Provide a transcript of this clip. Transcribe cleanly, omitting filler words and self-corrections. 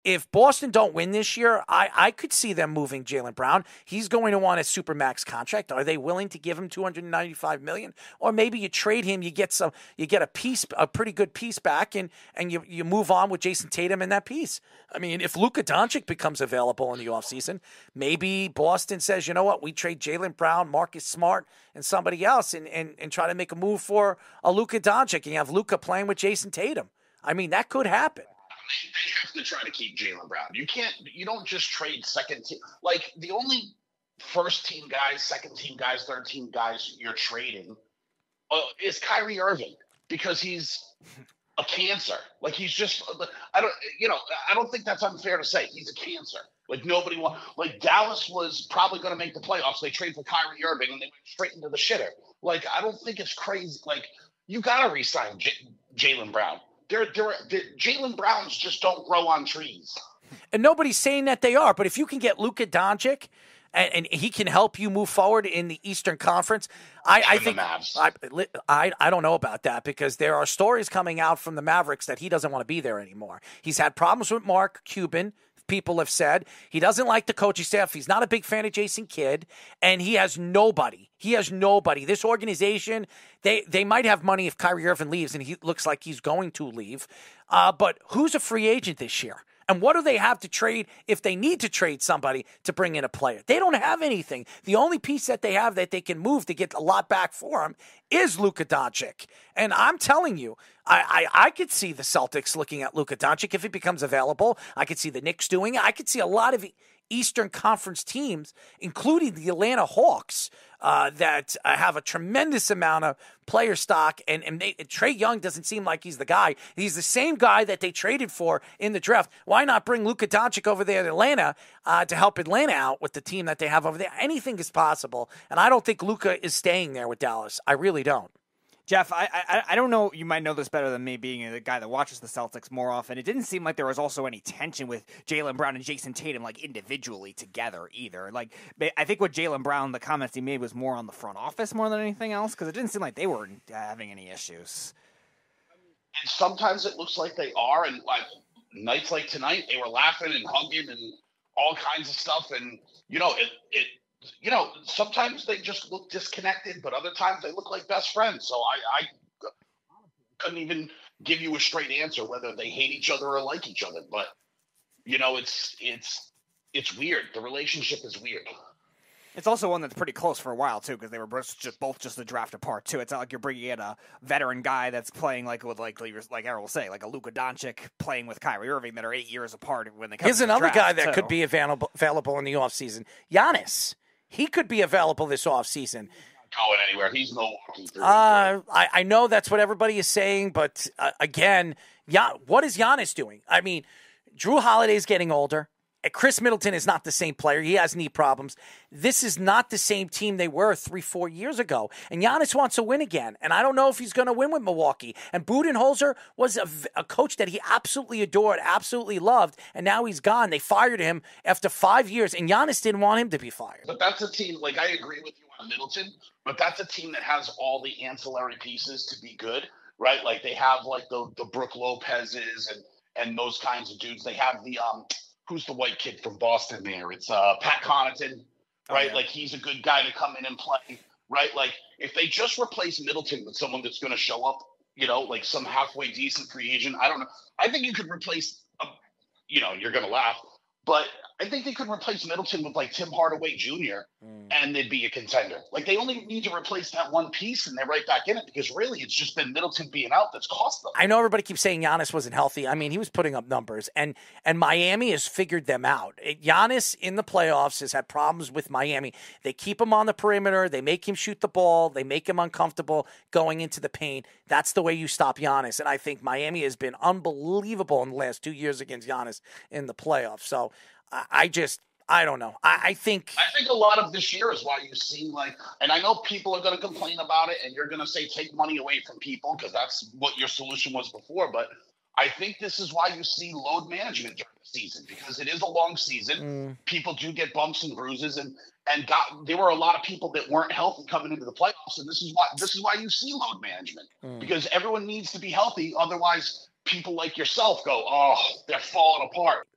if Boston don't win this year, I could see them moving Jaylen Brown. He's going to want a supermax contract. Are they willing to give him $295 million? Or maybe you trade him, you get a pretty good piece back, and you move on with Jason Tatum in that piece. I mean, if Luka Doncic becomes available in the offseason, maybe Boston says, you know what, we trade Jaylen Brown, Marcus Smart, and somebody else, and try to make a move for a Luka Doncic, and you have Luka playing with Jason Tatum. I mean, that could happen. They have to try to keep Jaylen Brown. You don't just trade second team. Like, the only first team guys, second team guys, third team guys you're trading is Kyrie Irving, because he's a cancer. Like, he's just, I don't think that's unfair to say. He's a cancer. Like, nobody wants, like, Dallas was probably going to make the playoffs. They traded for Kyrie Irving and they went straight into the shitter. Like, I don't think it's crazy. Like, you got to re-sign Jaylen Brown. Jaylen Browns just don't grow on trees. And nobody's saying that they are, but if you can get Luka Doncic and he can help you move forward in the Eastern Conference, I think I don't know about that, because there are stories coming out from the Mavericks that he doesn't want to be there anymore. He's had problems with Mark Cuban. People have said he doesn't like the coaching staff. He's not a big fan of Jason Kidd, and he has nobody. This organization, they might have money if Kyrie Irving leaves, and he looks like he's going to leave. But who's a free agent this year? And what do they have to trade if they need to trade somebody to bring in a player? They don't have anything. The only piece that they have that they can move to get a lot back for him is Luka Doncic. And I'm telling you, I could see the Celtics looking at Luka Doncic if it becomes available. I could see the Knicks doing it. I could see a lot of Eastern Conference teams, including the Atlanta Hawks, that have a tremendous amount of player stock. And Trae Young doesn't seem like he's the guy. He's the same guy that they traded for in the draft. Why not bring Luka Doncic over there to Atlanta to help Atlanta out with the team that they have over there? Anything is possible. And I don't think Luka is staying there with Dallas. I really don't. Jeff, I don't know, you might know this better than me, being the guy that watches the Celtics more often. It didn't seem like there was also any tension with Jaylen Brown and Jason Tatum, like, individually together either. Like, I think with Jaylen Brown, the comments he made was more on the front office more than anything else, because it didn't seem like they were having any issues. And sometimes it looks like they are, and like nights like tonight, they were laughing and hugging and all kinds of stuff, and sometimes they just look disconnected, but other times they look like best friends. So I couldn't even give you a straight answer whether they hate each other or like each other. But it's weird. The relationship is weird. It's also one that's pretty close for a while too, because they were both just a draft apart too. It's not like you're bringing in a veteran guy that's playing like Errol will say, like a Luka Doncic playing with Kyrie Irving that are 8 years apart when they come. Here's another guy that could be available in the offseason. Giannis. He could be available this offseason. Going anywhere. He's no walking through. I know that's what everybody is saying, but again, what is Giannis doing? I mean, Drew Holiday's getting older. Chris Middleton is not the same player. He has knee problems. This is not the same team they were 3-4 years ago. And Giannis wants to win again. And I don't know if he's going to win with Milwaukee. And Budenholzer was a coach that he absolutely adored, absolutely loved. And now he's gone. They fired him after 5 years. And Giannis didn't want him to be fired. But that's a team, like, I agree with you on Middleton, but that's a team that has all the ancillary pieces to be good, right? Like, they have, like, the Brook Lopez's and those kinds of dudes. They have the who's the white kid from Boston there? It's Pat Connaughton, right? Oh, yeah. Like, he's a good guy to come in and play, right? Like, if they just replace Middleton with someone that's going to show up, like some halfway decent free agent, I don't know. I think you could replace, you're going to laugh, but I think they could replace Middleton with, like, Tim Hardaway Jr., and they'd be a contender. Like, they only need to replace that one piece, and they're right back in it, because really it's just been Middleton being out that's cost them. I know everybody keeps saying Giannis wasn't healthy. I mean, he was putting up numbers, and Miami has figured them out. Giannis in the playoffs has had problems with Miami. They keep him on the perimeter. They make him shoot the ball. They make him uncomfortable going into the paint. That's the way you stop Giannis, and I think Miami has been unbelievable in the last 2 years against Giannis in the playoffs. So I don't know. I think a lot of this year is why you see, like, and I know people are going to complain about it, and you're going to say take money away from people because that's what your solution was before. But I think this is why you see load management during the season, because it is a long season. People do get bumps and bruises, and there were a lot of people that weren't healthy coming into the playoffs, and this is why you see load management, because everyone needs to be healthy. Otherwise, people like yourself go, oh, they're falling apart.